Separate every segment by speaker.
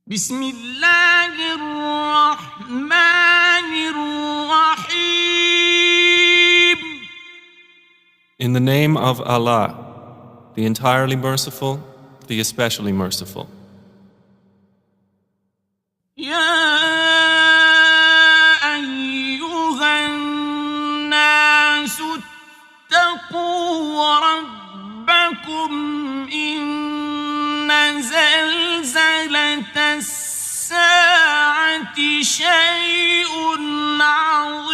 Speaker 1: بسم الله الرحمن الرحيم.
Speaker 2: In the name of Allah, the entirely merciful, the especially merciful.
Speaker 1: يا أيها الناس اتقوا ربكم إن زلزلة الساعة شيء عظيم.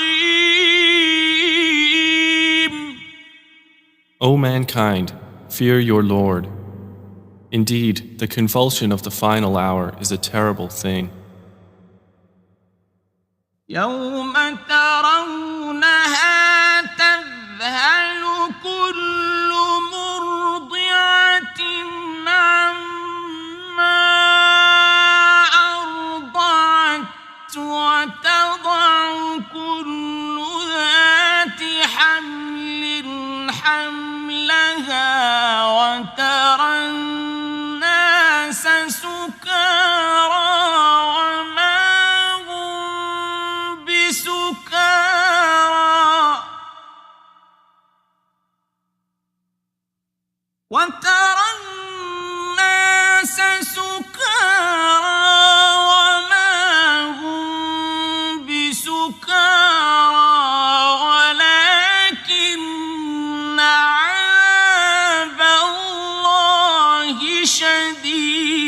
Speaker 2: O mankind, fear your Lord. Indeed, the convulsion of the final hour is a terrible thing.
Speaker 1: يوم ترونها تذهل كل مرضعة عما أرضعت وتضع كل ذات حمل حملها وترى الناس سكارى وترى الناس سكارى وما هم بسكارى ولكن عذاب الله شديد.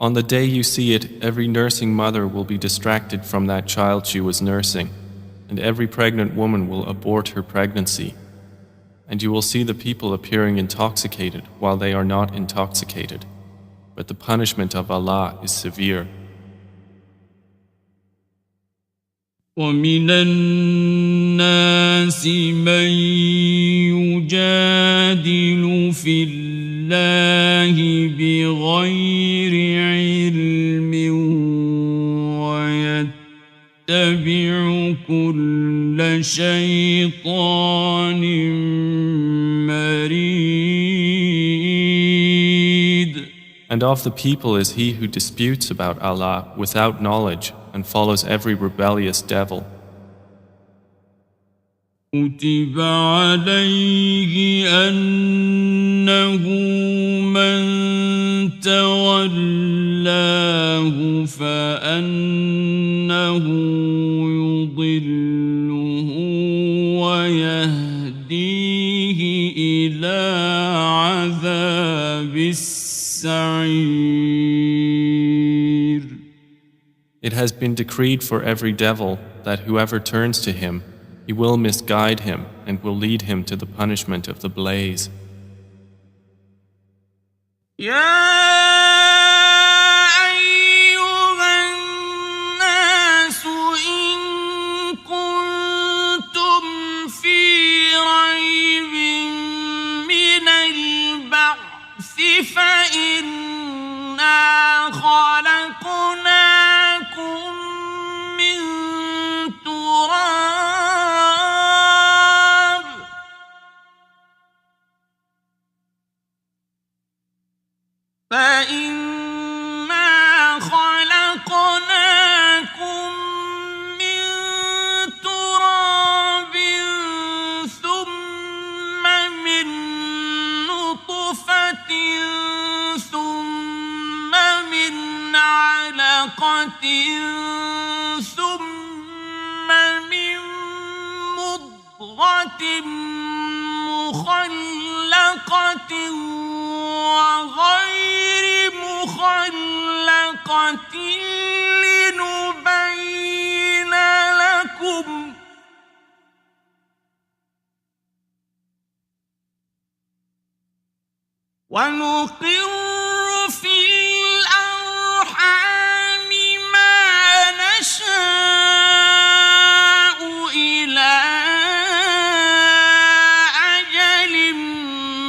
Speaker 2: On the day you see it, every nursing mother will be distracted from that child she was nursing, and every pregnant woman will abort her pregnancy. And you will see the people appearing intoxicated while they are not intoxicated. But the punishment of Allah is severe.
Speaker 1: وَمِنَ النَّاسِ مَن يُجَادِلُ فِي اللَّهِ بِغَيْرِ عِلْمٍ وَيَتَّبِعُ كُلَّ شَيْطَانٍ مريد.
Speaker 2: And of the people is he who disputes about Allah without knowledge and follows every rebellious devil.
Speaker 1: كتب عليه أنه من تولاه فأنه يضله ويهديه إلى عذاب السعير.
Speaker 2: It has been decreed for every devil that whoever turns to him, he will misguide him and will lead him to the punishment of the blaze.
Speaker 1: فإنا خلقناكم من تراب ثم من نطفة ثم من علقة ثم من مضغة مخلقة وغير مخلقة لنبين لكم ونقر في الأرحام ما نشاء إلى أجل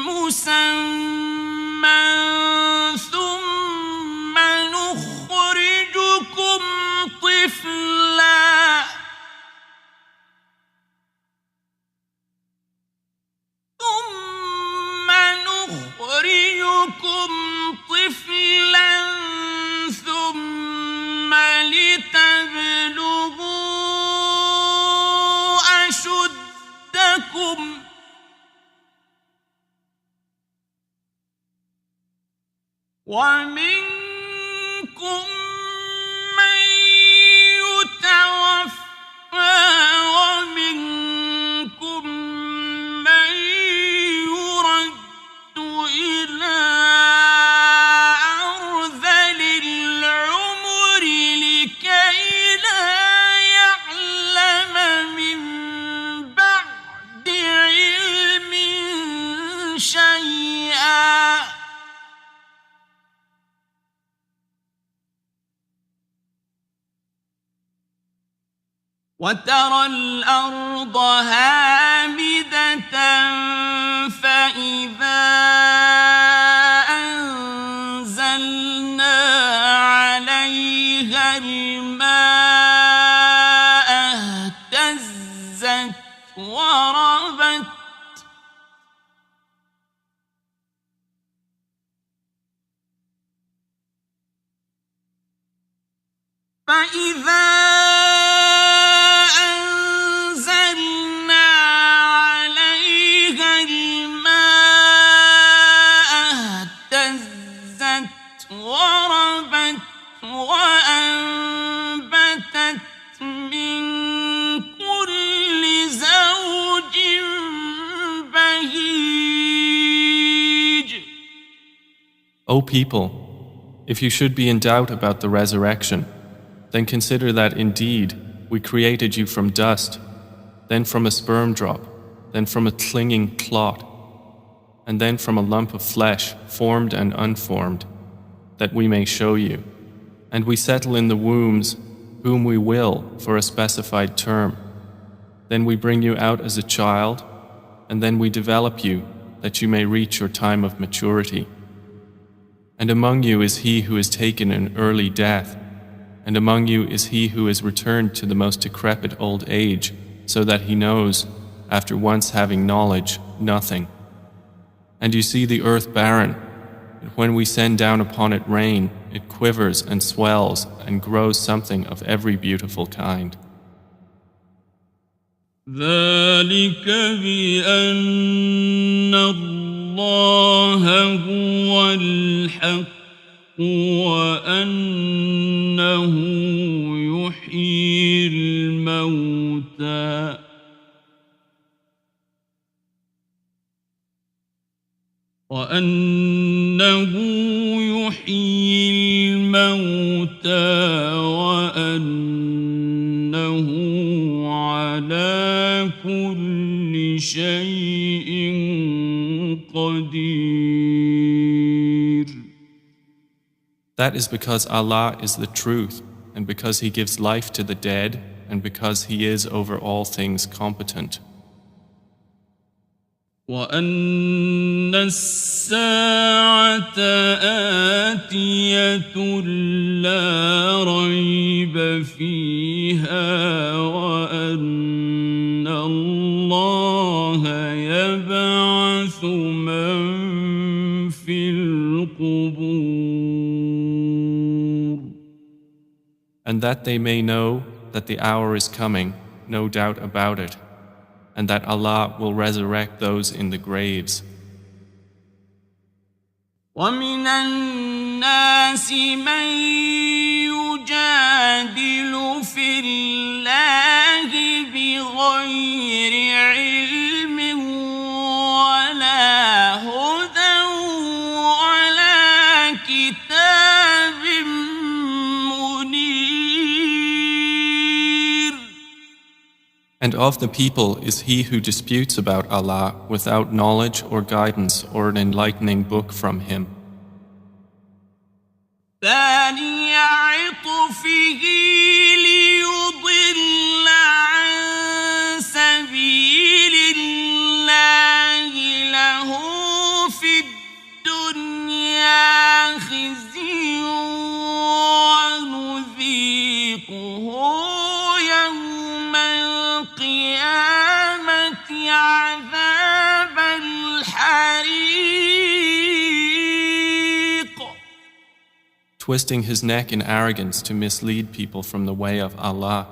Speaker 1: مسمى ثم نخرجكم طفلا ثم نخرجكم طفلا ومنكم من يتوفى ومنكم من يرد إلى أرذل العمر لكي لا يعلم من بعد علم شيئا وترى الأرض هامدة فإذا أنزلنا عليها الماء اهتزت وربت فإذا أنزلنا عليها الماء اهتزت وربت وأنبتت من كل زوج بهيج.
Speaker 2: O people, if you should be in doubt about the resurrection, then consider that indeed we created you from dust, then from a sperm drop, then from a clinging clot, and then from a lump of flesh, formed and unformed, that we may show you. And we settle in the wombs whom we will for a specified term. Then we bring you out as a child, and then we develop you that you may reach your time of maturity. And among you is he who is taken an early death, and among you is he who is returned to the most decrepit old age, so that he knows, after once having knowledge, nothing. And you see the earth barren, and when we send down upon it rain, it quivers and swells and grows something of every beautiful kind.
Speaker 1: ذلك بأن الله هو الحق وأنه يحيي الموتى وأنه على كل شيء قدير.
Speaker 2: That is because Allah is the truth, and because He gives life to the dead, and because He is over all things competent.
Speaker 1: وأن الساعة آتية لا ريب فيها وأن الله يبعث من في القبور.
Speaker 2: And that they may know that the hour is coming, no doubt about it, and that Allah will resurrect those in the graves.
Speaker 1: وَمِنَ النَّاسِ مَن يُجَادِلُ فِي اللَّهِ بِغَيْرِ عِلْمٍ وَلَا هُدًى وَلَا كِتَابٍ مُنِيرٍ.
Speaker 2: And of the people is he who disputes about Allah without knowledge or guidance or an enlightening book from Him.
Speaker 1: ثاني عطفه ليضل عن سبيل الله له في الدنيا خزي ونذيقه يوم القيامة عذاب الحريق.
Speaker 2: Twisting his neck in arrogance to mislead people from the way of Allah.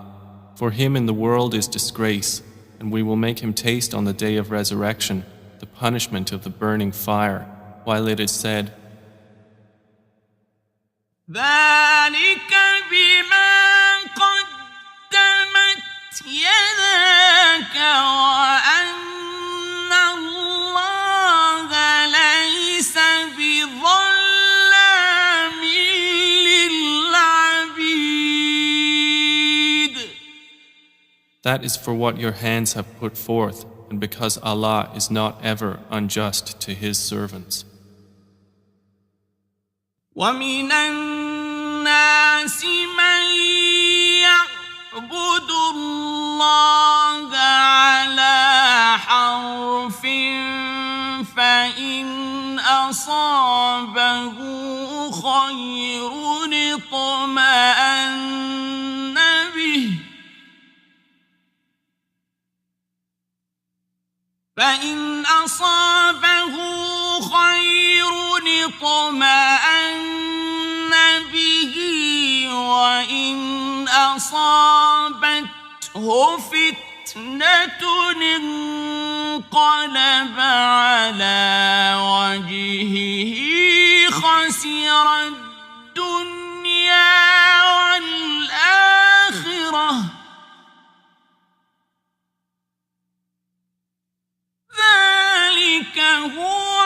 Speaker 2: For him in the world is disgrace, and we will make him taste on the day of resurrection the punishment of the burning fire, while it is said,
Speaker 1: ذلك بما قدمت يداك وأن الله ليس بظلام للعبيد.
Speaker 2: That is for what your hands have put forth, and because Allah is not ever unjust to His servants.
Speaker 1: ومن الناس من يعبد الله على حرف فإن أصابه خير اطمأن به فإن أصابه خير اطمأن به وإن أصابته فتنة انقلب على وجهه خسر الدنيا والآخرة ذلك هو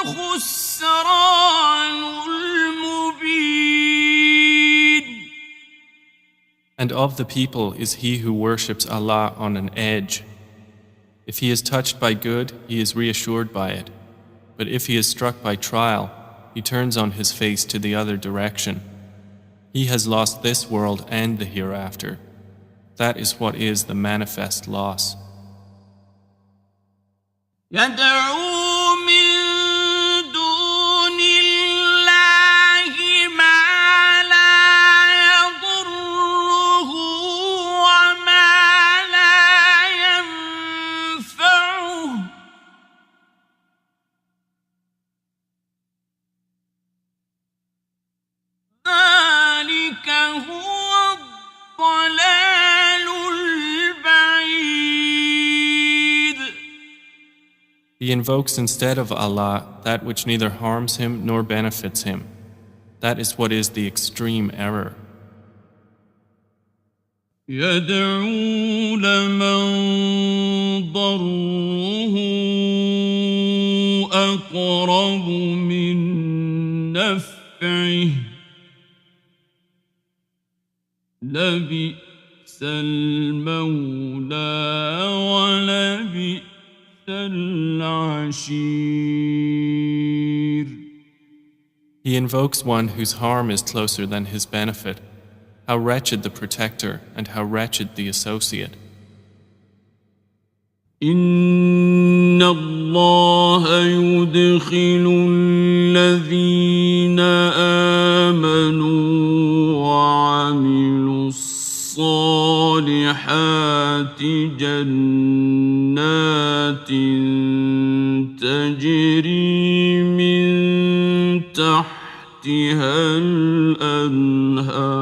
Speaker 1: الخسران المبين.
Speaker 2: And of the people is he who worships Allah on an edge. If he is touched by good, he is reassured by it. But if he is struck by trial, he turns on his face to the other direction. He has lost this world and the hereafter. That is what is the manifest loss.
Speaker 1: يدعو من دون الله ما لا يضره وما لا ينفعه ذلك هو الضلال البعيد.
Speaker 2: He invokes instead of Allah that which neither harms him nor benefits him. That is what is the extreme error.
Speaker 1: يدعو لمن ضره أقرب من نفعه لبئس المولى ولبئس العشير.
Speaker 2: He invokes one whose harm is closer than his benefit. How wretched the protector and how wretched the associate.
Speaker 1: إن الله يدخل الذين آمنوا وعملوا الصالحات جنات تجري من تحتها الأنهار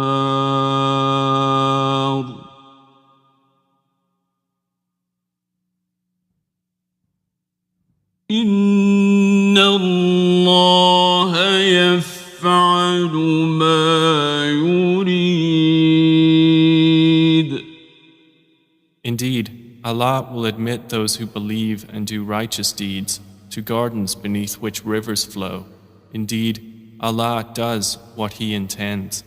Speaker 1: إن الله يفعل ما يريد.
Speaker 2: Indeed, Allah will admit those who believe and do righteous deeds to gardens beneath which rivers flow. Indeed, Allah does what He intends.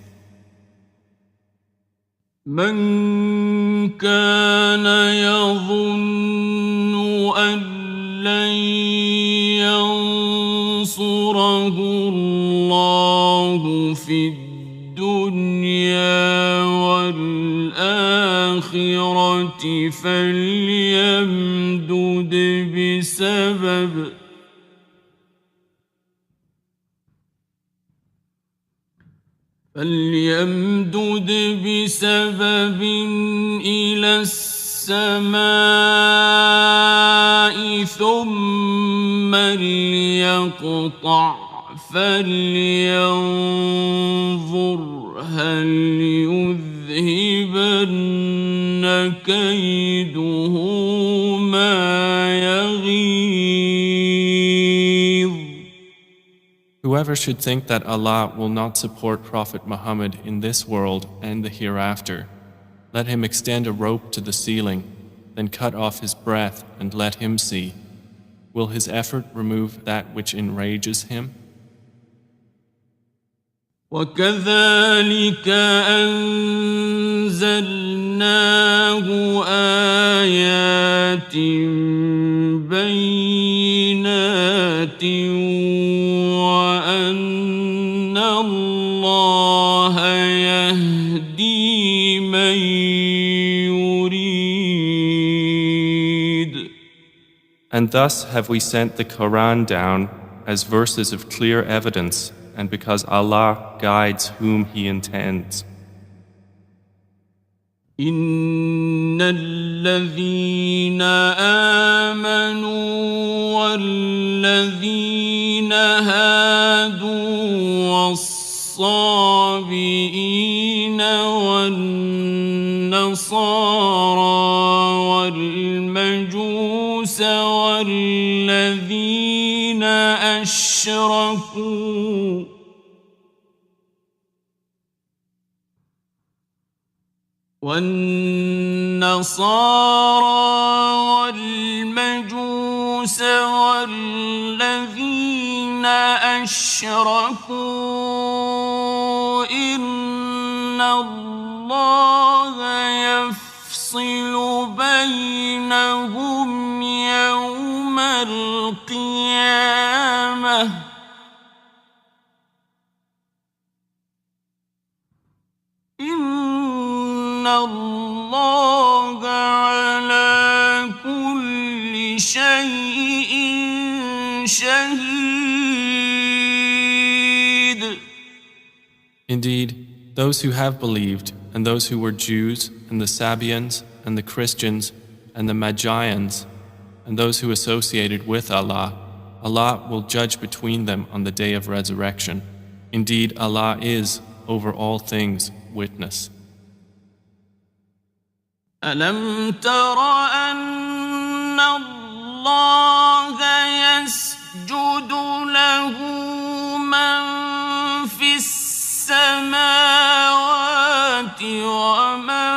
Speaker 1: من كان يظن أن لن ينصره الله في الدنيا والآخرة فليمدد بسبب إلى السماء ثم ليقطع فلينظر هل يذهبن كيده ما يغيظ.
Speaker 2: Whoever should think that Allah will not support Prophet Muhammad in this world and the hereafter, let him extend a rope to the ceiling, then cut off his breath and let him see. Will his effort remove that which enrages him?
Speaker 1: وكذلك أنزلناه آيات بينات وأن الله يهدي من يريد.
Speaker 2: And thus have we sent the Quran down as verses of clear evidence, and because Allah guides whom He intends.
Speaker 1: إن الذين آمنوا والذين هادوا والصابئين والنصارى والمجوس والذين أشركوا والمجوس والذين أشركوا إن الله يفصل بينهم يوم القيامة إن الله على كل شيء شهيد.
Speaker 2: Indeed, those who have believed, and those who were Jews, and the Sabians, and the Christians, and the Magians, and those who associated with Allah, Allah will judge between them on the day of resurrection. Indeed, Allah is, over all things, witness.
Speaker 1: ألم تر أن الله يسجد له من في السماوات ومن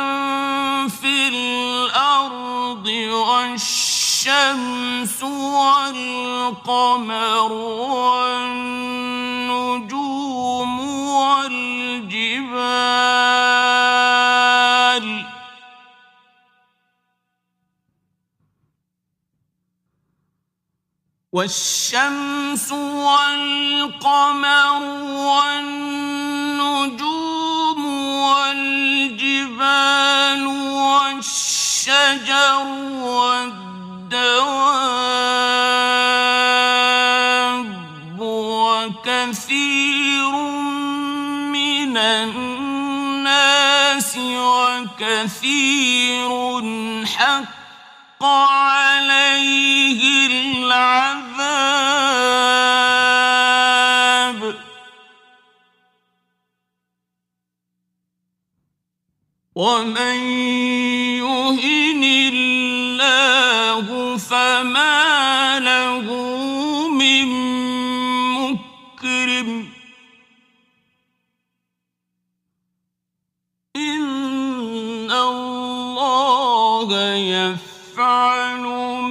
Speaker 1: في الأرض والشمس والقمر والنجوم والشمس والقمر والنجوم والجبال والشجر والدواب وكثير من الناس وكثير حق عليه العذاب ومن يهن الله فما له من مكرم إن الله يفعل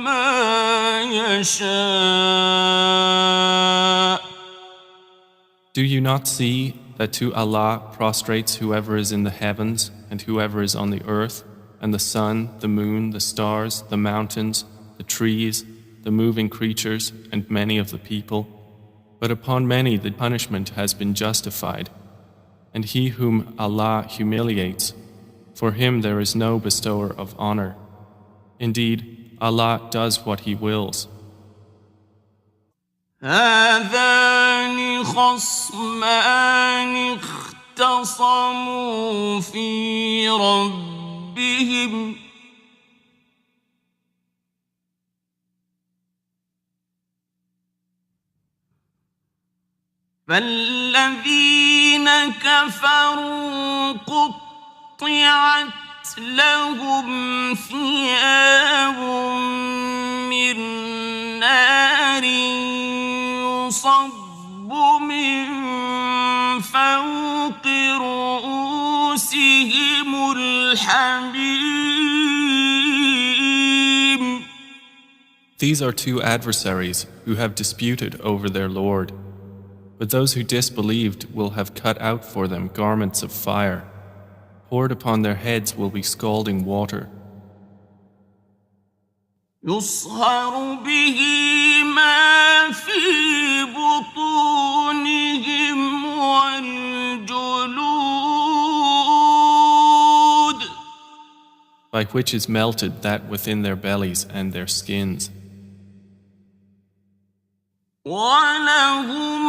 Speaker 1: ما يشاء.
Speaker 2: Do you not see that to Allah prostrates whoever is in the heavens and whoever is on the earth, and the sun, the moon, the stars, the mountains, the trees, the moving creatures, and many of the people? But upon many the punishment has been justified. And he whom Allah humiliates, for him there is no bestower of honor. Indeed, Allah does what He wills.
Speaker 1: هذان خصمان اختصموا في ربهم فالذين كفروا قطعت لهم ثياب من نار يصب من فوق رؤوسهم الحميم.
Speaker 2: These are two adversaries who have disputed over their Lord. But those who disbelieved will have cut out for them garments of fire. Poured upon their heads will be scalding water.
Speaker 1: يصهر به ما في بطونهم والجلود.
Speaker 2: By which is melted that within their bellies and their skins.
Speaker 1: ولهم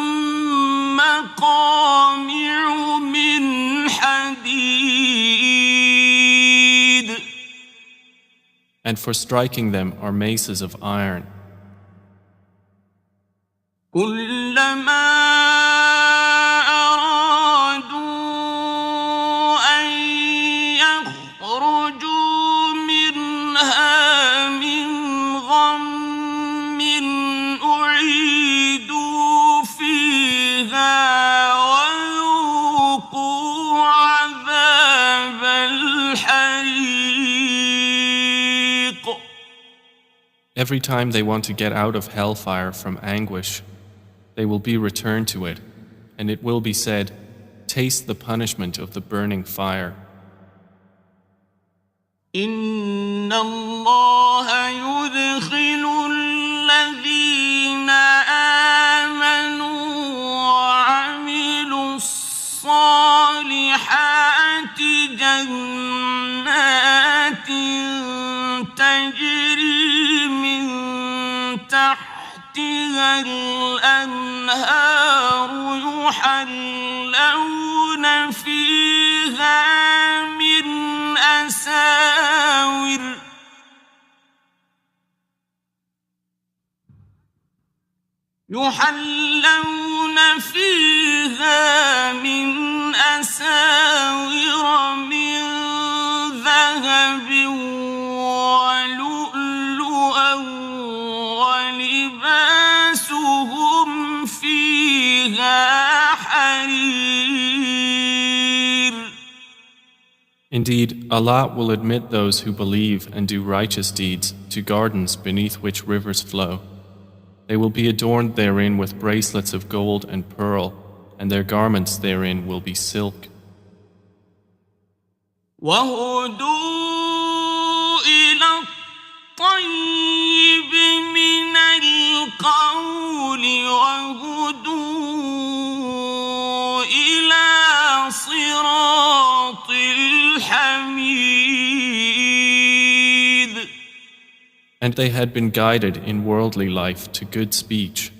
Speaker 1: مقامع من حديد.
Speaker 2: And for striking them are maces of iron.
Speaker 1: كلما أرادوا أن يخرجوا منها من غم أعيدوا فيها وذوقوا عذاب الحريق.
Speaker 2: Every time they want to get out of hellfire from anguish, they will be returned to it, and it will be said, taste the punishment of the burning fire.
Speaker 1: إن الله يدخل الذين آمنوا وعملوا الصالحات جنات تجري من تحتها الأنهار يحلون فيها من أساور من ذهب ولؤلؤا ولباسهم فيها حرير.
Speaker 2: Indeed, Allah will admit those who believe and do righteous deeds to gardens beneath which rivers flow. They will be adorned therein with bracelets of gold and pearl, and their garments therein will be silk.
Speaker 1: وهدوا إلى الطيب من القول وهدوا إلى صراط الحميد.
Speaker 2: And they had been guided in worldly life to good speech,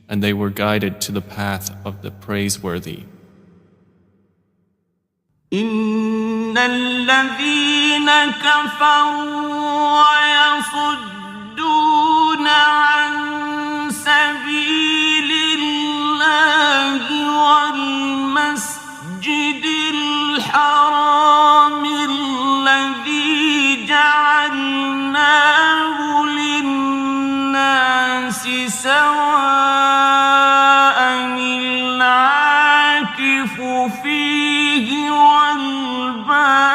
Speaker 2: and they were guided to the path of the praiseworthy.
Speaker 1: إن الذين كفروا ويصدون عن سبيل الله والمسجد الحرام الذي جعلناه للناس سواء العاكف فيه والباد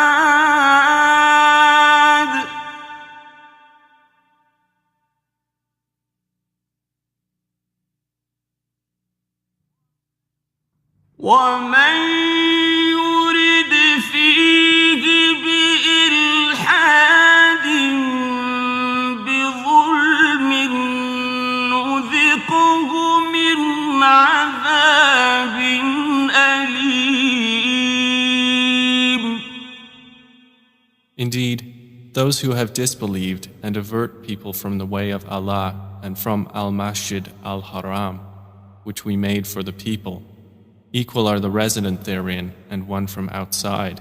Speaker 1: ومن يرد فيه بإلحاد بظلم نذقه من عذاب أليم.
Speaker 2: Indeed, those who have disbelieved and avert people from the way of Allah and from Al-Masjid Al-Haram, which we made for the people, equal are the resident therein and one from outside.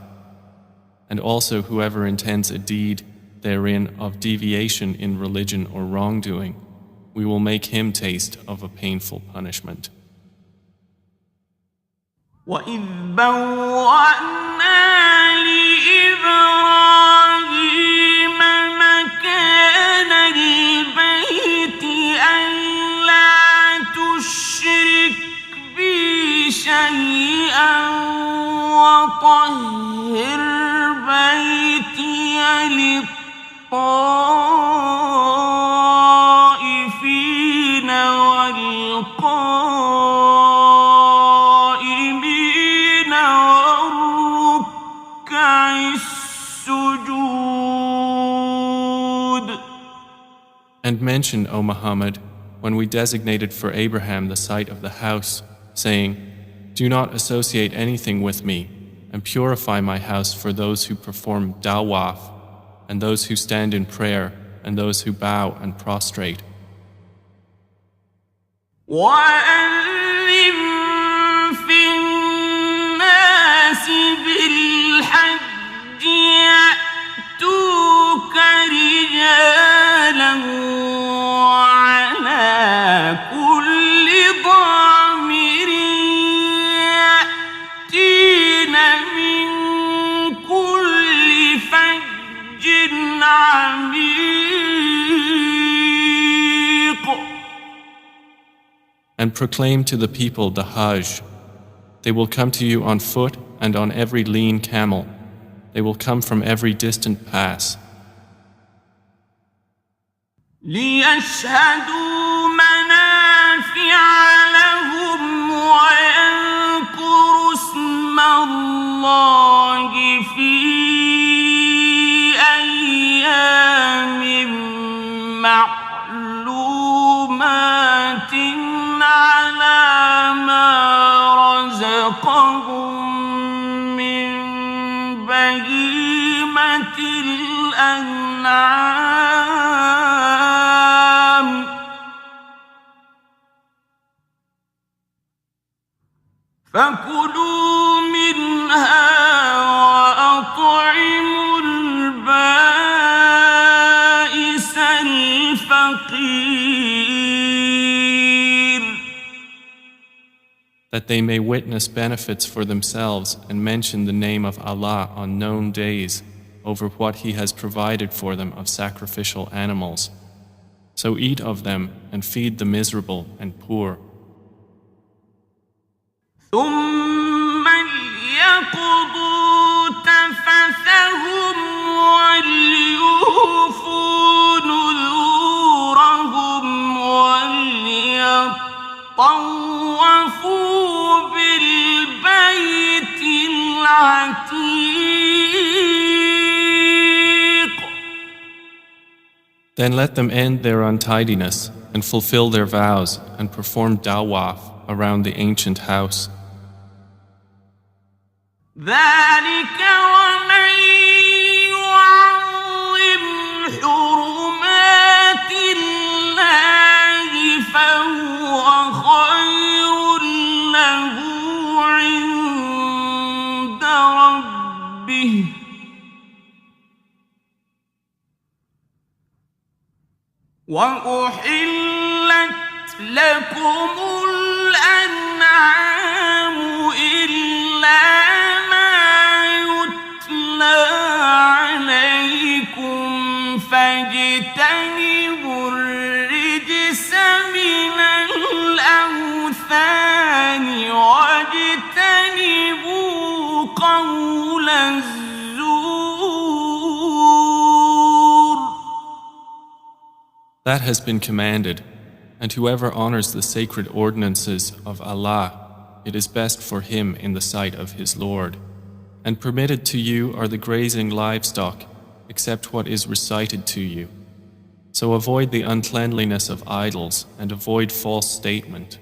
Speaker 2: And also whoever intends a deed therein of deviation in religion or wrongdoing, we will make him taste of a painful punishment.
Speaker 1: وَإِذْ بَوَّأْنَا لِإِبْرَاهِيمَ مَكَانَ الْبَيْتِ أَلَّا تُشْرِكْ بِي شيئا وطهر بيتي للطائفين والقائمين والركع السجود.
Speaker 2: And mention, O Muhammad, when we designated for Abraham the site of the house, saying, "Do not associate anything with me, and purify my house for those who perform dawaf, and those who stand in prayer, and those who bow and prostrate."
Speaker 1: وأذن في الناس بالحج يأتوك رجالا وعلى كل ضامر يأتين من كل فج عميق.
Speaker 2: And proclaim to the people the Hajj. They will come to you on foot and on every lean camel. They will come from every distant pass.
Speaker 1: ليشهدوا منافع لهم ويذكروا اسم الله في أيام معلومات على ما رزقهم من بهيمة الأنعام. فكلوا منها وأطعموا البائس الفقير.
Speaker 2: That they may witness benefits for themselves and mention the name of Allah on known days over what He has provided for them of sacrificial animals. So eat of them and feed the miserable and poor.
Speaker 1: ثم ليقضوا تفثهم وليوفوا نذورهم وليطوفوا بالبيت العتيق.
Speaker 2: Then let them end their untidiness and fulfill their vows and perform dawaf around the ancient house.
Speaker 1: ذلك ومن يعظم حرمات الله فهو خير له عند ربه وأحلت لكم الأنعام إلا عليكم فاجتنبوا الرجس من الأوثان واجتنبوا قول الزور.
Speaker 2: That has been commanded, and whoever honors the sacred ordinances of Allah, it is best for him in the sight of his Lord. And permitted to you are the grazing livestock, except what is recited to you. So avoid the uncleanliness of idols and avoid false statement.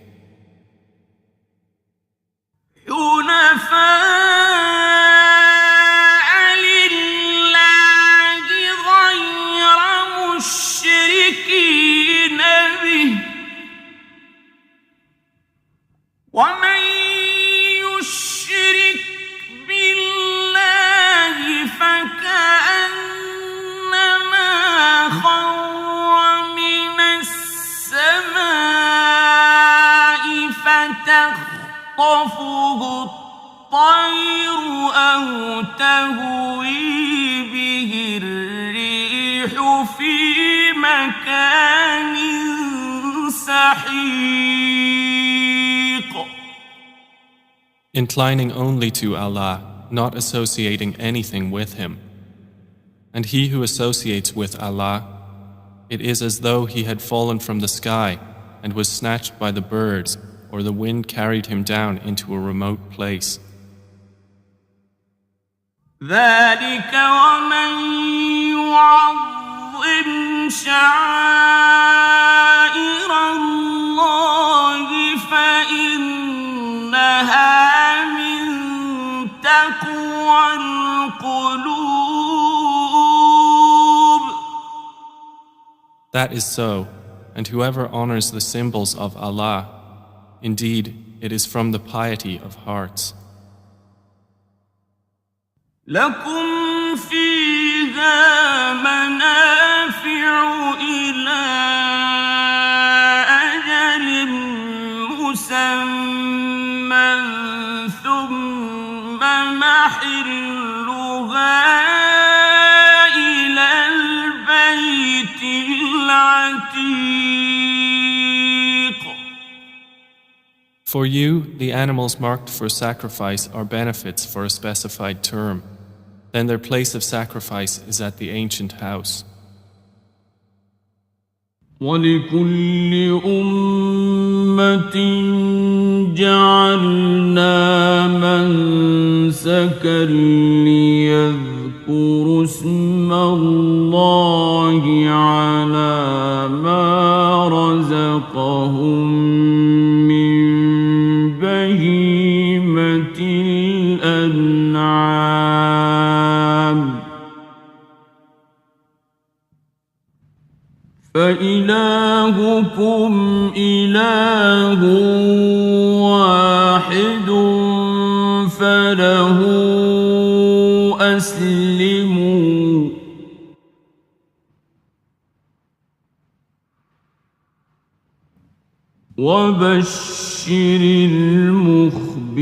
Speaker 1: ومن يشرك بالله فكأنما خر من السماء فتخطفه الطير أو تهوي به الريح في مكان سحيق.
Speaker 2: inclining only to Allah, not associating anything with Him. And he who associates with Allah, it is as though he had fallen from the sky and was snatched by the birds, or the wind carried him down into a remote place.
Speaker 1: ذلك ومن يعظم شعائر الله فإنها من تقوى القلوب.
Speaker 2: That is so, and whoever honors the symbols of Allah, indeed, it is from the piety of hearts.
Speaker 1: لكم فيها منافع إلى أجل مسمى ثم محلها إلى البيت العتيق.
Speaker 2: For you, the animals marked for sacrifice are benefits for a specified term. Then their place of sacrifice is at the ancient house.
Speaker 1: وَلِكُلِّ أُمَّةٍ جَعَلْنَا مَنسَكًا لِيَذْكُرُوا اسْمَ اللَّهِ عَلَى مَا رَزَقَهُم مِّن بَهِيمَةِ الْأَنْعَامِ فإلهكم إله واحد فله أسلموا وبشر المخبتين.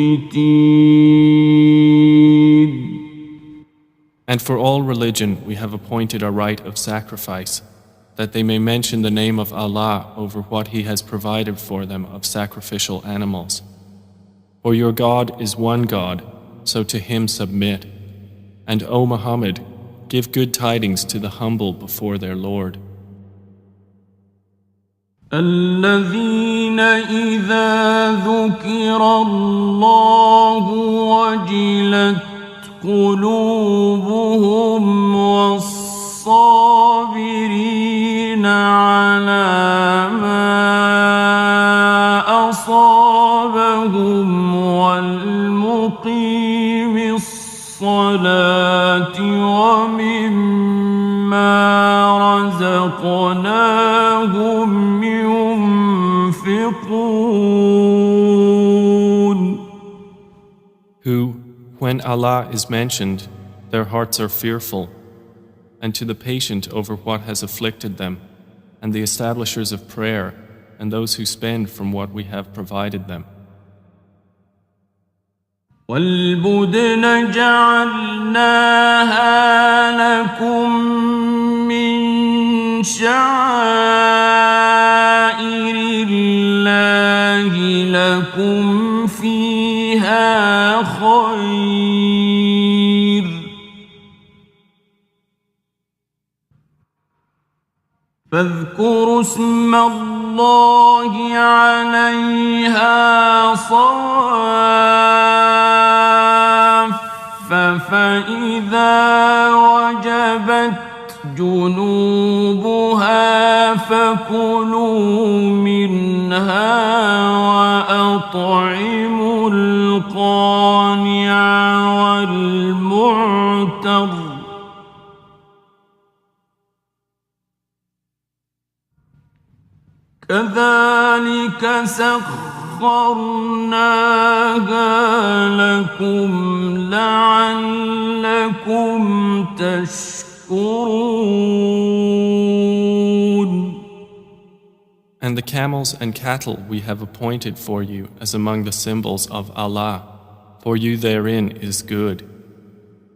Speaker 2: And for all religion we have appointed a rite of sacrifice, that they may mention the name of Allah over what He has provided for them of sacrificial animals. For your God is one God, so to Him submit. And O Muhammad, give good tidings to the humble before their Lord.
Speaker 1: الذين إذا ذكر الله وجلت قلوبهم والصابرين على ما أصابهم والمقيم الصلاة ومما رزقناهم ينفقون.
Speaker 2: Who, when Allah is mentioned, their hearts are fearful, and to the patient over what has afflicted them, and the establishers of prayer, and those who spend from what we have provided them.
Speaker 1: وَالْبُدْنَ جَعَلْنَاهَا لَكُم مِّن شَعَائِرِ اللَّهِ لَكُمْ فِيهَا خَيْرٌ فاذكروا اسم الله عليها صواف فإذا وجبت جنوبها فكلوا منها وأطعموا القانع والمعتر كذلك سخرناها لكم لعلكم تشكرون.
Speaker 2: And the camels and cattle we have appointed for you as among the symbols of Allah, for you therein is good.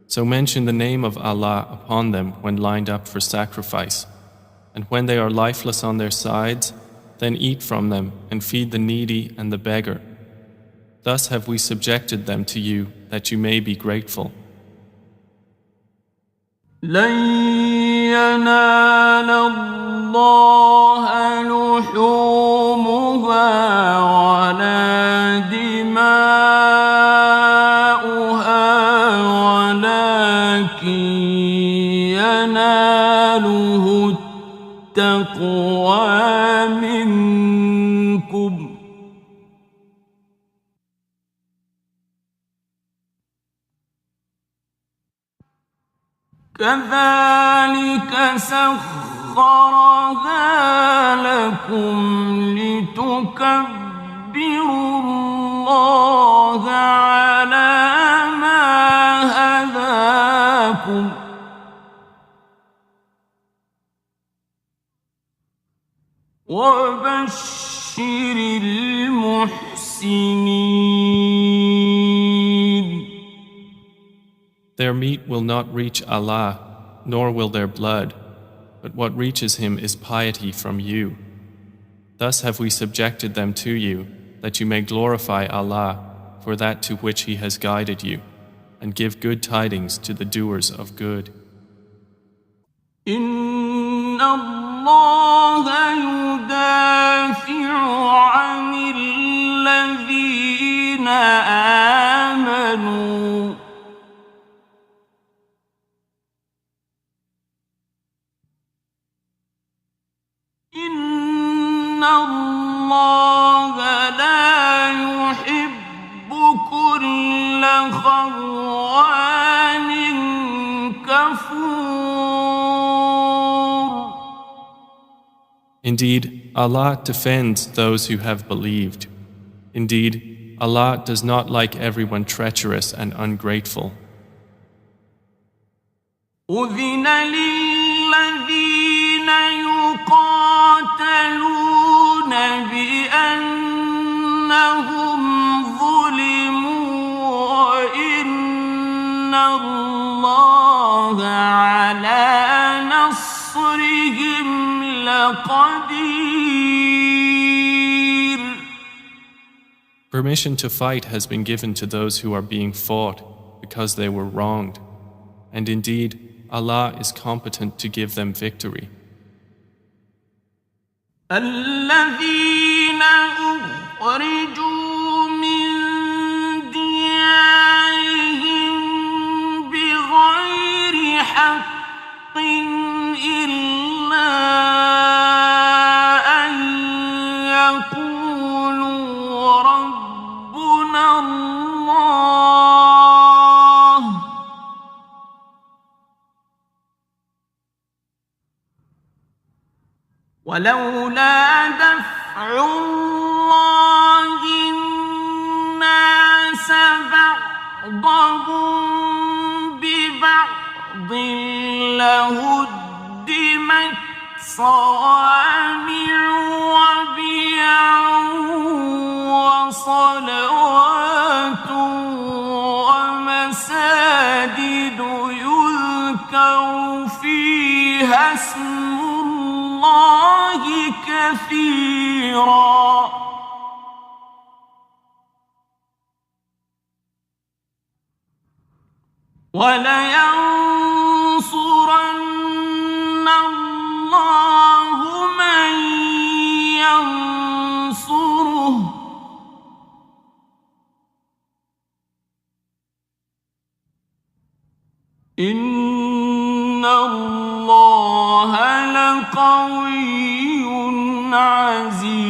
Speaker 2: So mention the name of Allah upon them when lined up for sacrifice, and when they are lifeless on their sides, then eat from them and feed the needy and the beggar. Thus have we subjected them to you that you may be grateful.
Speaker 1: لن ينال الله لحومها ولا دماؤها ولكن يناله التقوى منكم كذلك سخرها لكم لتكبروا الله على ما هداكم وبشر المحسنين.
Speaker 2: Their meat will not reach Allah, nor will their blood, but what reaches Him is piety from you. Thus have we subjected them to you, that you may glorify Allah for that to which He has guided you, and give good tidings to the doers of good.
Speaker 1: إن الله يدافع عن الذين آمنوا إن الله لا يحب كل خوان كفور.
Speaker 2: Indeed, Allah defends those who have believed. Indeed, Allah does not like everyone treacherous and ungrateful.
Speaker 1: أذن للذين يقاتلون بأنهم ظلموا وإن الله على نصرهم لقدير.
Speaker 2: Permission to fight has been given to those who are being fought because they were wronged. And indeed, Allah is competent to give them victory.
Speaker 1: الذين أخرجوا من ديارهم بغير حق إلا أن يقولوا ربنا الله ولولا دفع الله الناس بعضهم ببعض لهدمت صوامع وبيع وصلوات ومساجد يذكر فيها اسم الله كثيرا ولينصرن الله من ينصره إن الله لقوي عزيز.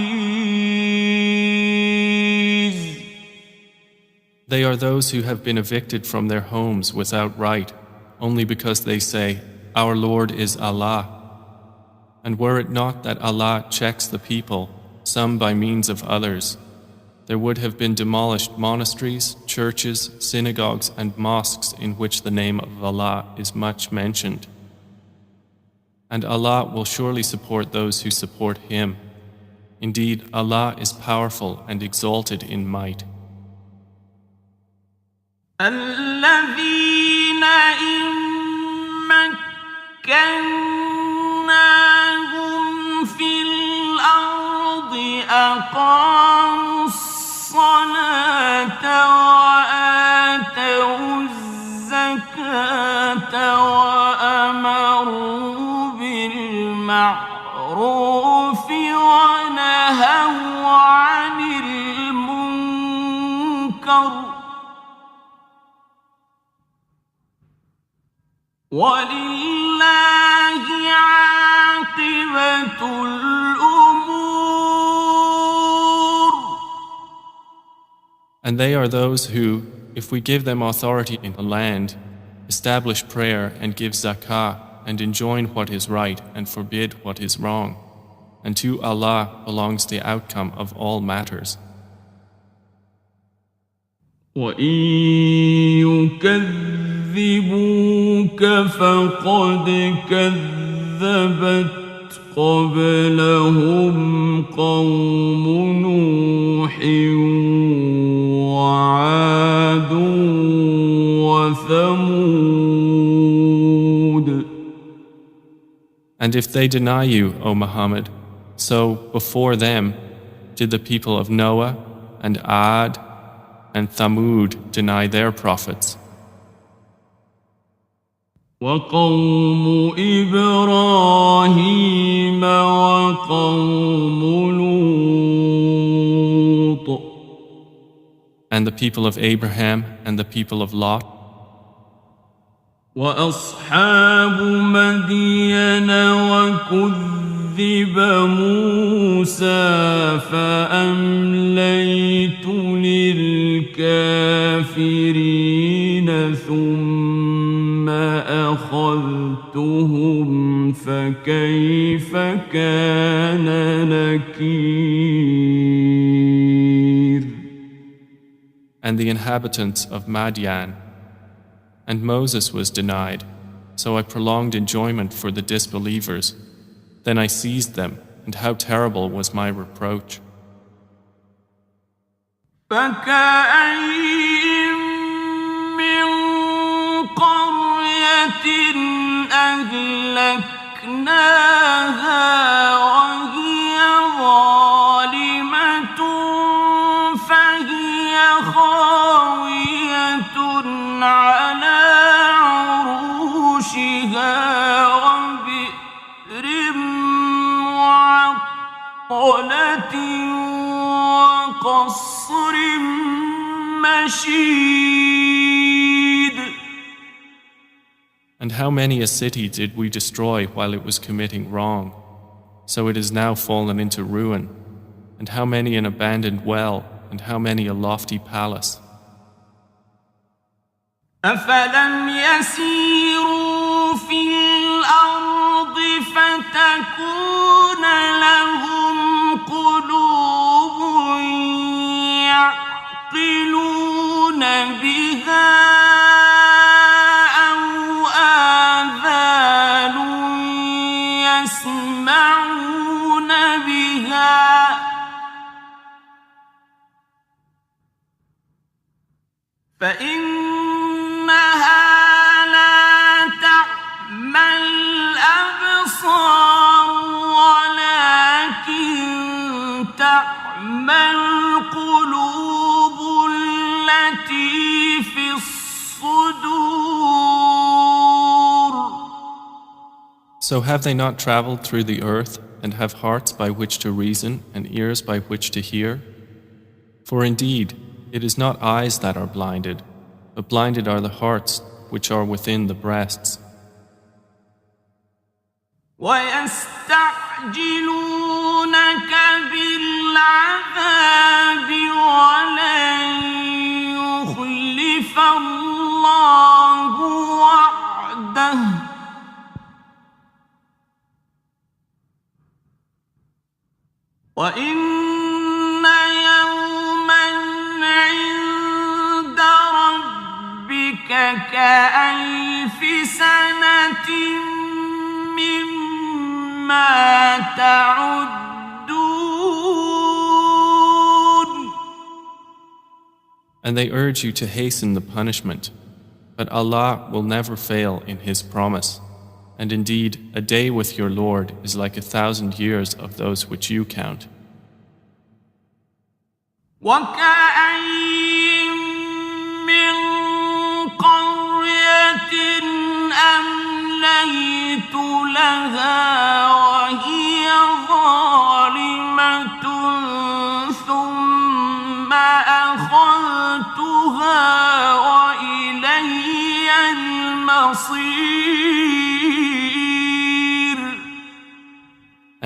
Speaker 2: They are those who have been evicted from their homes without right, only because they say, Our Lord is Allah. And were it not that Allah checks the people, some by means of others, there would have been demolished monasteries, churches, synagogues, and mosques in which the name of Allah is much mentioned. And Allah will surely support those who support Him. Indeed, Allah is powerful and exalted in might.
Speaker 1: الذين إن مكناهم في الأرض أقاموا الصلاة وَلِلَّهِ عَاقِبَةُ الْأُمُورِ.
Speaker 2: And they are those who, if we give them authority in the land, establish prayer and give zakah and enjoin what is right and forbid what is wrong. And to Allah belongs the outcome of all matters.
Speaker 1: وَإِن يُكَذِّبُوكَ فَقَدْ كَذَّبَتْ قَبْلَهُمْ قَوْمُ نُوحٍ وَعَادٌ وَثَمُودُ.
Speaker 2: And if they deny you, O Muhammad, so before them did the people of Noah and Ad and Thamud deny their prophets.
Speaker 1: وَقَوْمُ إِبْرَاهِيمَ وَقَوْمُ لُوطٍ.
Speaker 2: And the people of Abraham and the people of Lot.
Speaker 1: وَأَصْحَابُ مَدْيَنَ وَكُذِّبَ مُوسَى فَأَمْلَيْتُ لِلْكَافِرِينَ ثُمَّ أَخَذْتُهُمْ فَكَيْفَ كَانَ نَكِيرِ.
Speaker 2: And the inhabitants of Madian. And Moses was denied, so I prolonged enjoyment for the disbelievers. Then I seized them, and how terrible was my reproach.
Speaker 1: فَكَأَيِّن مِّن قَرْيَةٍ أَهْلَكْنَاهَا وَهِيَ ظَالِمَةٌ فَهِيَ خَاوِيَةٌ عَلَى عُرُوشِهَا وَبِئْرٍ مُّعَطَّلَةٍ وَقَصْرٍ مَّشِيدٍ.
Speaker 2: And how many a city did we destroy while it was committing wrong? So it is now fallen into ruin. And how many an abandoned well, and how many a lofty palace.
Speaker 1: أَفَلَمْ يَسِيرُوا فِي الْأَرْضِ فَتَكُونَ لَهُمْ قُلُوبٌ يَعْقِلُونَ بِهَا أَوْ آذَانٌ يَسْمَعُونَ بِهَا فإنها لا تعمى الأبصار ولكن تعمى القلوب التي في الصدور.
Speaker 2: So have they not traveled through the earth and have hearts by which to reason and ears by which to hear? For indeed, it is not eyes that are blinded, but blinded are the hearts which are within the breasts.
Speaker 1: وَيَسْتَعْجِلُونَكَ بِالْعَذَابِ وَلَن يُخْلِفَ اللَّهُ وَعْدَهُ وَإِنَّ يَوْمًا عِندَ رَبِّكَ كَأَلْفِ سَنَةٍ مِّمَّا تَعُدُّونَ.
Speaker 2: And they urge you to hasten the punishment, but Allah will never fail in His promise. And indeed, a day with your Lord is like 1,000 years of those which you count.
Speaker 1: وَكَأَيِّن مِّن قَرْيَةٍ أَمْلَيْتُ لَهَا وَهِيَ ظَالِمَةٌ ثُمَّ أَخَذْتُهَا وَإِلَيَّ الْمَصِيرُ.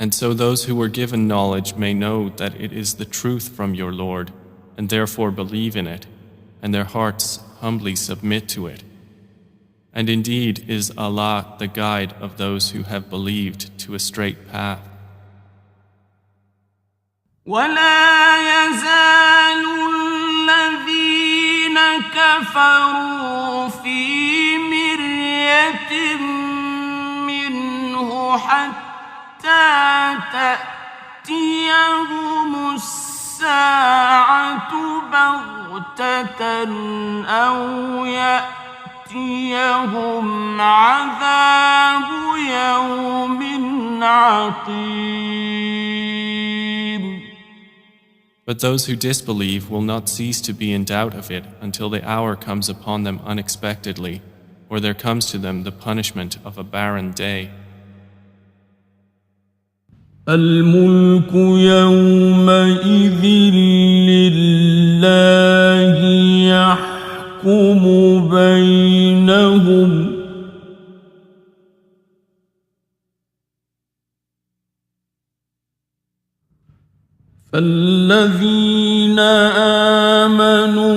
Speaker 2: And so those who were given knowledge may know that it is the truth from your Lord, and therefore believe in it, and their hearts humbly submit to it. And indeed is Allah the guide of those who have believed to a straight path.
Speaker 1: ولا يزال الذين كفروا في مرية منه حتى تأتيهم الساعة بغتة أو يأتيهم عذاب يوم عقيم.
Speaker 2: But those who disbelieve will not cease to be in doubt of it until the hour comes upon them unexpectedly, or there comes to them the punishment of a barren day.
Speaker 1: الملك يومئذ لله يحكم بينهم فالذين آمنوا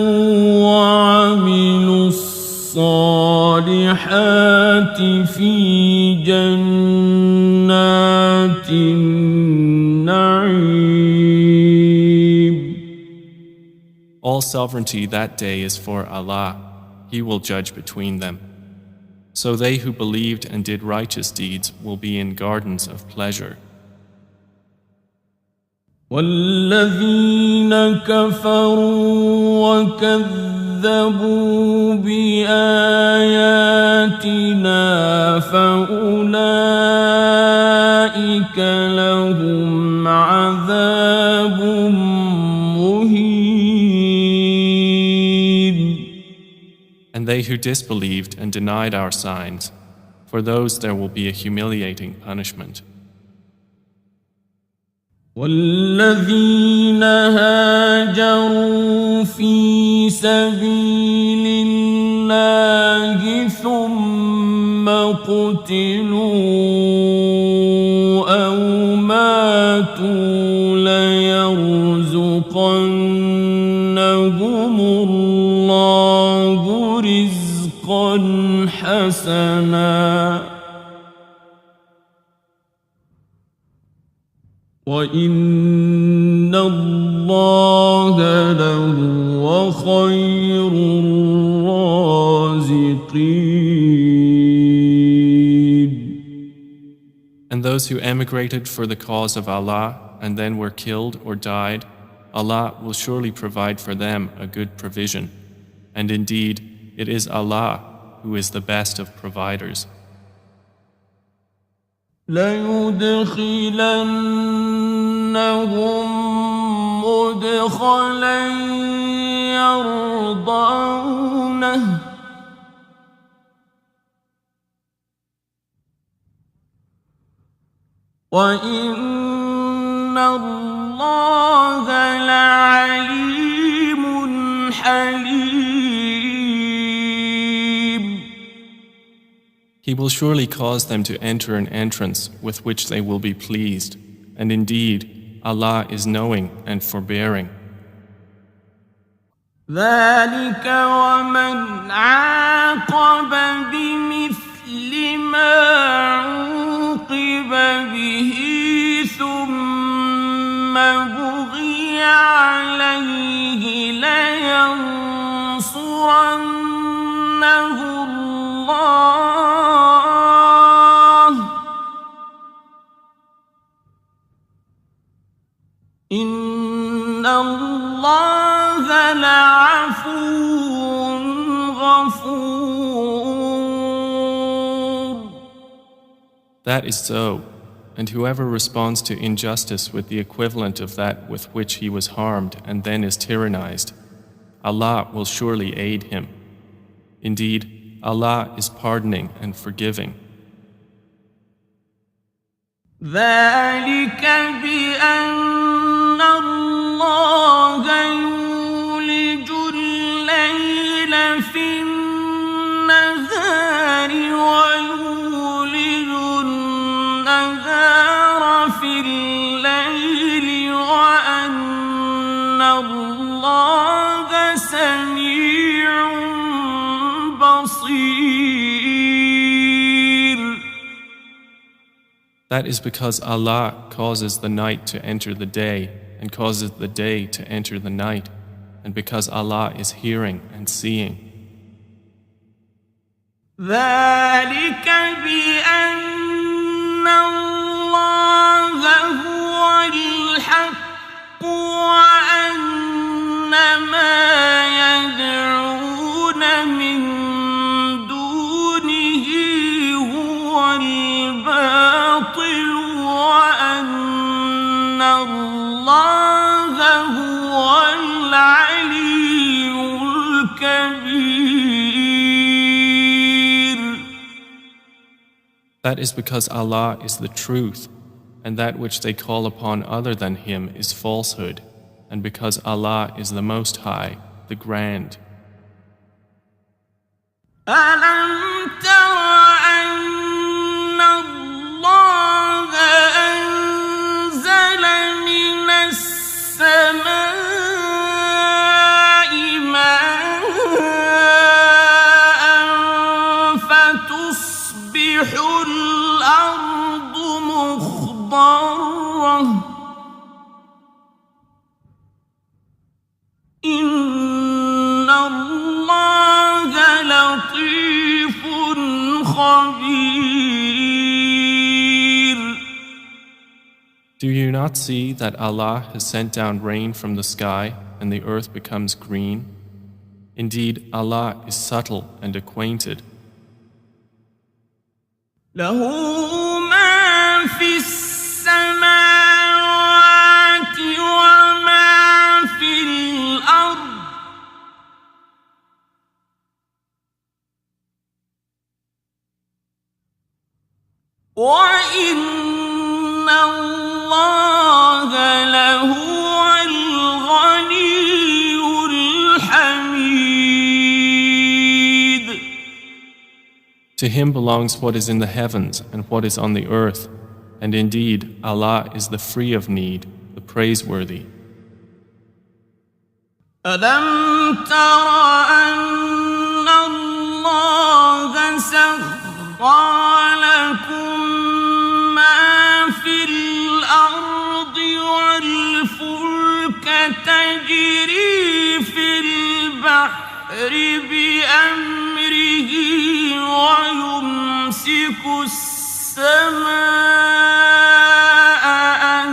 Speaker 1: وعملوا الصالحات في جنات النعيم.
Speaker 2: All sovereignty that day is for Allah. He will judge between them. So they who believed and did righteous deeds will be in gardens of pleasure.
Speaker 1: والذين كفروا وكذبوا بآياتنا فأولئك لهم عذاب مهين.
Speaker 2: And they who disbelieved and denied our signs, for those there will be a humiliating punishment.
Speaker 1: والذين هاجروا في سبيل الله ثم قتلوا أو ماتوا ليرزقنهم الله رزقا حسنا وَإِنَّ اللَّهَ لَهُوَ خَيْرُ الرَّازِقِينَ.
Speaker 2: And those who emigrated for the cause of Allah and then were killed or died, Allah will surely provide for them a good provision. And indeed, it is Allah who is the best of providers.
Speaker 1: لَيُدْخِلَنَّهُمْ مُدْخَلًا يَرْضَوْنَهُ وَإِنَّ اللَّهَ لَعَلِيمٌ حَلِيمٌ.
Speaker 2: He will surely cause them to enter an entrance with which they will be pleased, and indeed, Allah is knowing and forbearing.
Speaker 1: ذلك ومن عاقب بمثل ما عوقب به ثم بغي عليه لينصرنه الله إن الله لعفو غفور.
Speaker 2: That is so, and whoever responds to injustice with the equivalent of that with which he was harmed and then is tyrannized, Allah will surely aid him. Indeed, Allah is pardoning and forgiving.
Speaker 1: ذلك بأن الله يولج الليل في النهار ويولج النهار في بصير.
Speaker 2: That is because Allah causes the night to enter the day and causes the day to enter the night, and because Allah is hearing and seeing.
Speaker 1: ذلك بأن الله هو الحق وأن ما يدعون من دونه هو الباطل وأن الله هو العلي الكبير.
Speaker 2: That is because Allah is the truth, and that which they call upon other than Him is falsehood, and because Allah is the Most High, the Grand.
Speaker 1: ألم تر أن الله أنزل من السماء ماء فتصبح الأرض مخضرة إن الله لطيف خبير.
Speaker 2: Do you not see that Allah has sent down rain from the sky and the earth becomes green? Indeed, Allah is subtle and acquainted.
Speaker 1: له ما في السماوات وما في الأرض وإن الله لهو الغني الحميد.
Speaker 2: To Him belongs what is in the heavens and what is on the earth, and indeed Allah is the free of need, the praiseworthy.
Speaker 1: ألم تر أن الله سخر لكم ما في الأرض والفلك تجري في البحر بأمره ويمسك السماء أن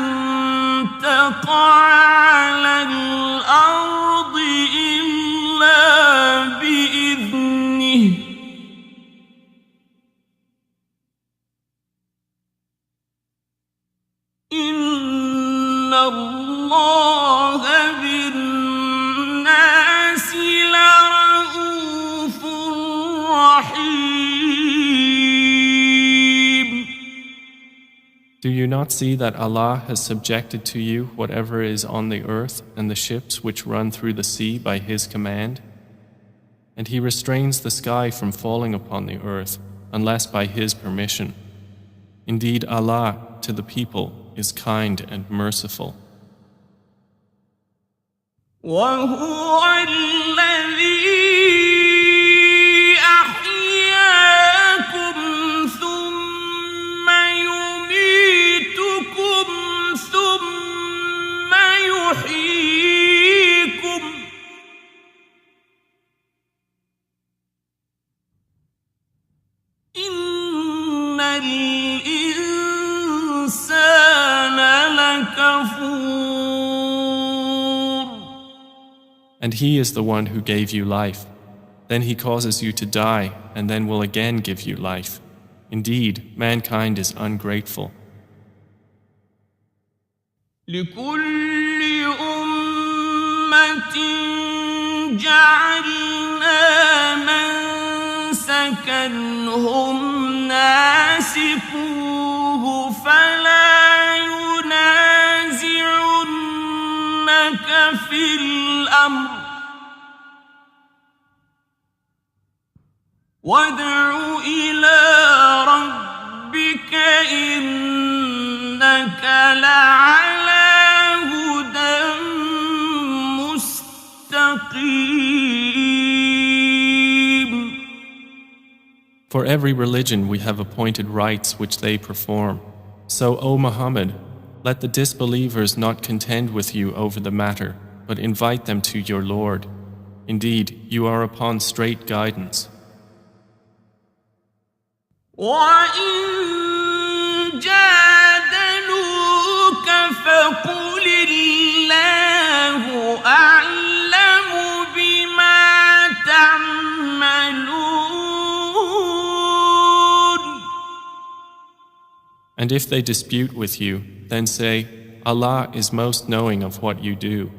Speaker 1: تقع على الأرض إلا بإذنه إن الله بالناس لرءوف رحيم.
Speaker 2: Do you not see that Allah has subjected to you whatever is on the earth and the ships which run through the sea by His command? And He restrains the sky from falling upon the earth unless by His permission. Indeed, Allah to the people is kind and merciful.
Speaker 1: وهو الذي أحياكم ثم يميتكم ثم يحييكم إن الإنسان لكفور.
Speaker 2: And He is the one who gave you life. Then He causes you to die and then will again give you life. Indeed, mankind is ungrateful.
Speaker 1: لكل أمة جعلنا منسكا هم ناسكوه فلا ينازعنك في الأمر وادع إلى ربك إنك لعلى هدى مستقيم.
Speaker 2: For every religion we have appointed rites which they perform. So, O Muhammad, let the disbelievers not contend with you over the matter, but invite them to your Lord. Indeed, you are upon straight guidance.
Speaker 1: وَإِن جَادَلُوكَ فَقُلِ اللَّهُ أَعْلَمُ بِمَا تَعْمَلُونَ.
Speaker 2: And if they dispute with you, then say, Allah is most knowing of what you do.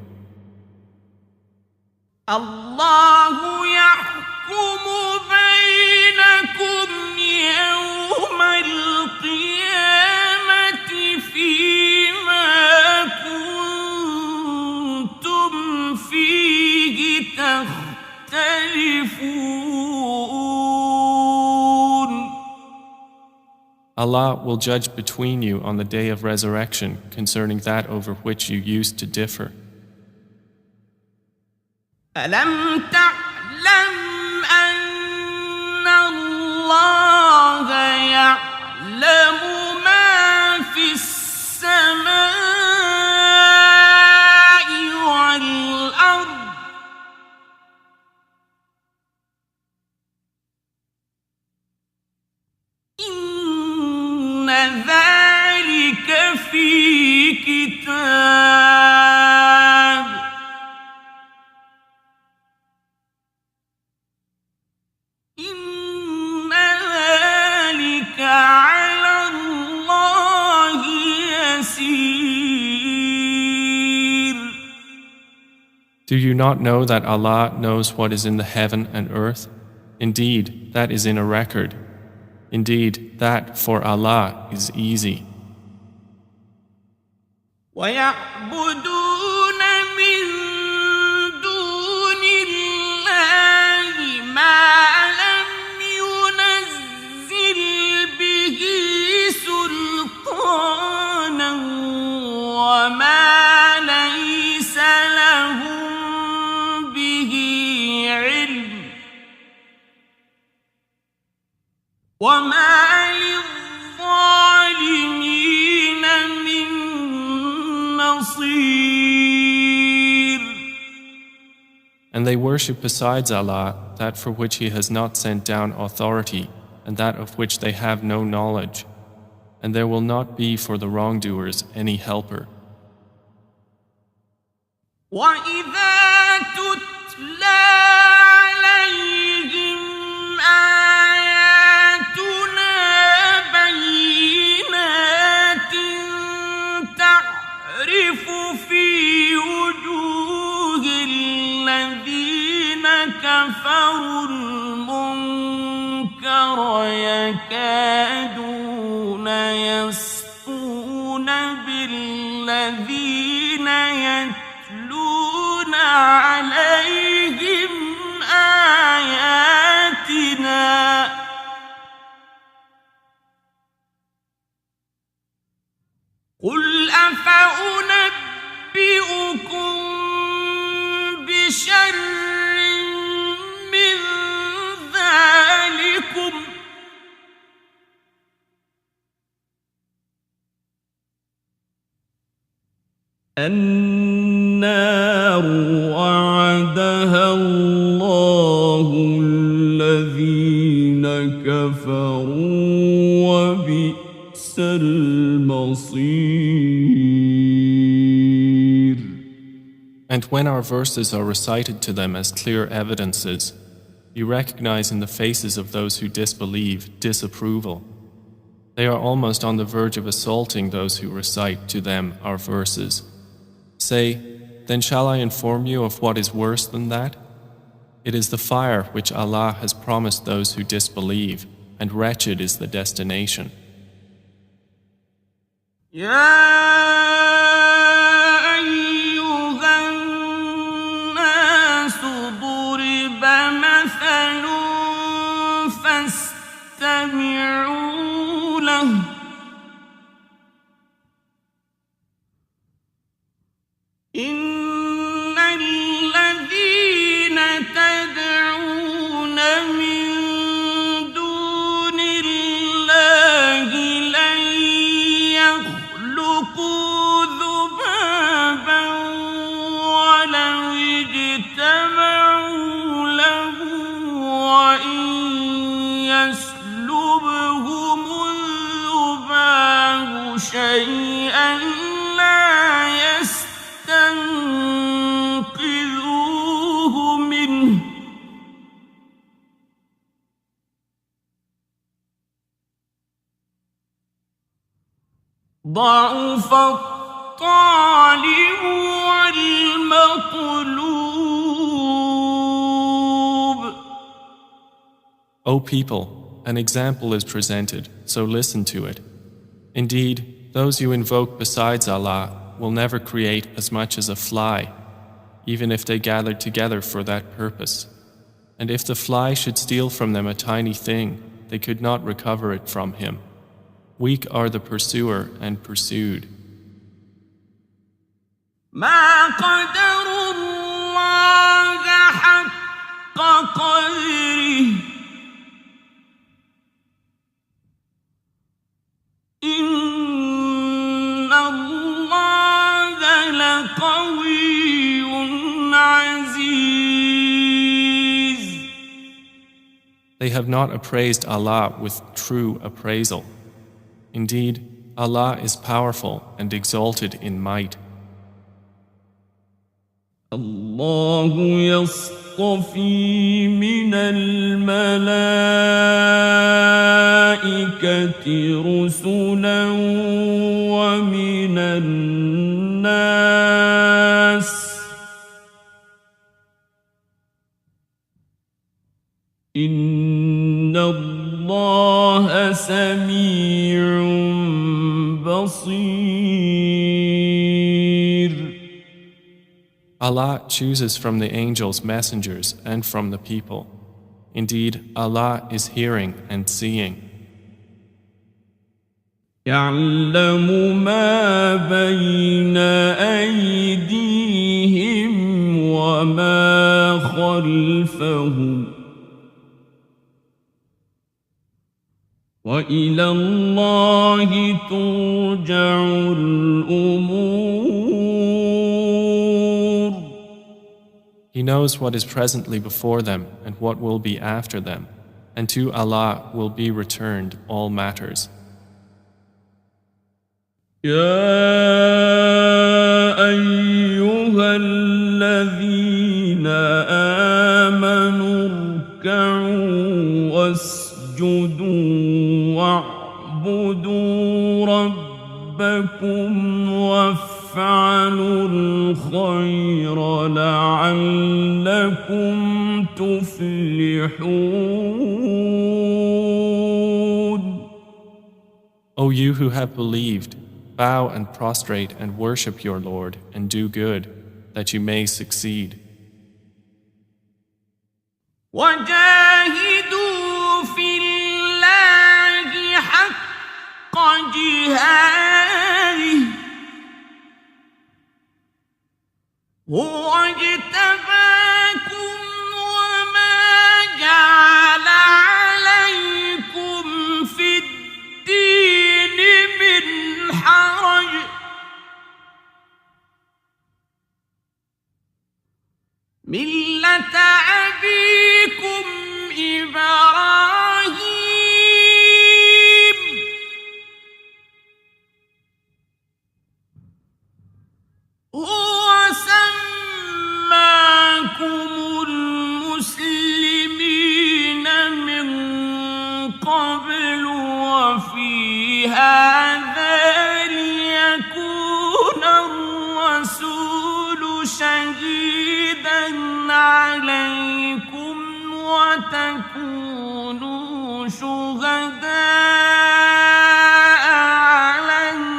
Speaker 1: الله يحكم بينكم يوم القيامة فيما كنتم فيه تختلفون.
Speaker 2: Allah will judge between you on the day of resurrection concerning that over which you used to differ.
Speaker 1: ألم تعلم أن الله يعلم ما في السماء والأرض إن ذلك في كتاب إن ذلك على الله يسير.
Speaker 2: Do you not know that Allah knows what is in the heaven and earth? Indeed, that is in a record. Indeed, that for Allah is easy.
Speaker 1: ويعبدون من دون الله ما لم ينزل به سلطانا وما ليس لهم به علم وما للظالمين من نصير.
Speaker 2: And they worship besides Allah that for which He has not sent down authority and that of which they have no knowledge. And there will not be for the wrongdoers any helper.
Speaker 1: وَإِذَا تُتْلَى عَلَيْهِمْ آيَاتُنَا بَيِّنَاتٍ تَعْرِفُ فِي وُجُوهِ الَّذِينَ كَفَرُوا الْمُنكَرَ يَكَادُونَ يَسْطُونَ بِالَّذِينَ يَتْلُونَ عَلَيْهِمْ آيَاتِنَا قُلْ أَفَأُنَبِّئُكُم بِشَرٍّ مِّن ذَلِكُمْ النار وعدها الله الذين كفروا وبئس المصير.
Speaker 2: And when our verses are recited to them as clear evidences, you recognize in the faces of those who disbelieve disapproval. They are almost on the verge of assaulting those who recite to them our verses. Say, then shall I inform you of what is worse than that? It is the fire which Allah has promised those who disbelieve, and wretched is the destination.
Speaker 1: ضرب مثل فاستمعوا له إن الذين تدعون من دون شيئا لا يستنقذوه منه ضعف الطالب والمطلوب.
Speaker 2: O people, an example is presented, so listen to it. Indeed, those you invoke besides Allah will never create as much as a fly, even if they gathered together for that purpose. And if the fly should steal from them a tiny thing, they could not recover it from him. Weak are the pursuer and pursued.
Speaker 1: ما قدروا الله حق قدره إن الله لقوي عزيز.
Speaker 2: They have not appraised Allah with true appraisal. Indeed, Allah is powerful and exalted in might.
Speaker 1: الله يصطفي من الملائكة رسلا ومن الناس إن الله سميع بصير.
Speaker 2: Allah chooses from the angels messengers and from the people. Indeed, Allah is hearing and seeing.
Speaker 1: يعلم ما بين أيديهم وما خلفهم وإلى الله ترجع الأمور.
Speaker 2: He knows what is presently before them and what will be after them, and to Allah will be returned all matters.
Speaker 1: يا أيها الذين آمنوا اركعوا واسجدوا واعبدوا ربكم وافعلوا الخير لعلكم تفلحون.
Speaker 2: O you who have believed, bow and prostrate and worship your Lord and do good, that you may succeed.
Speaker 1: وجاهدوا في الله حق جهاده هو اجتباكم وما جعل عليكم في الدين من حرج ملة أبيكم إبراهيم هو سماكم المسلمين من قبل وفي هذا ليكون الرسول شهيدا عليكم وتكونوا شهداء على الناس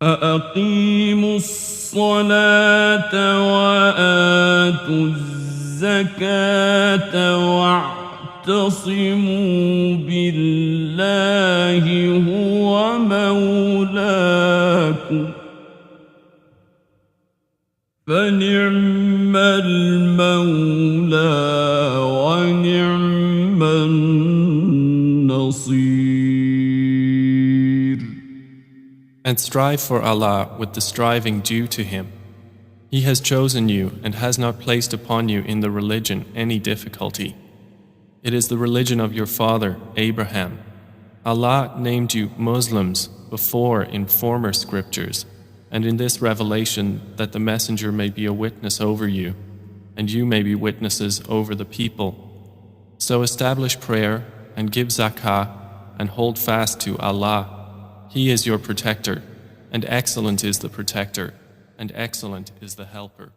Speaker 1: فأقيموا الصلاة وآتوا الزكاة واعتصموا بالله هو مولاكم فنعم المولى ونعم النصير.
Speaker 2: And strive for Allah with the striving due to Him, He has chosen you and has not placed upon you in the religion any difficulty. It is the religion of your father, Abraham. Allah named you Muslims before in former scriptures, and in this revelation that the messenger may be a witness over you, and you may be witnesses over the people. So establish prayer and give zakah and hold fast to Allah. He is your protector, and excellent is the protector, and excellent is the helper.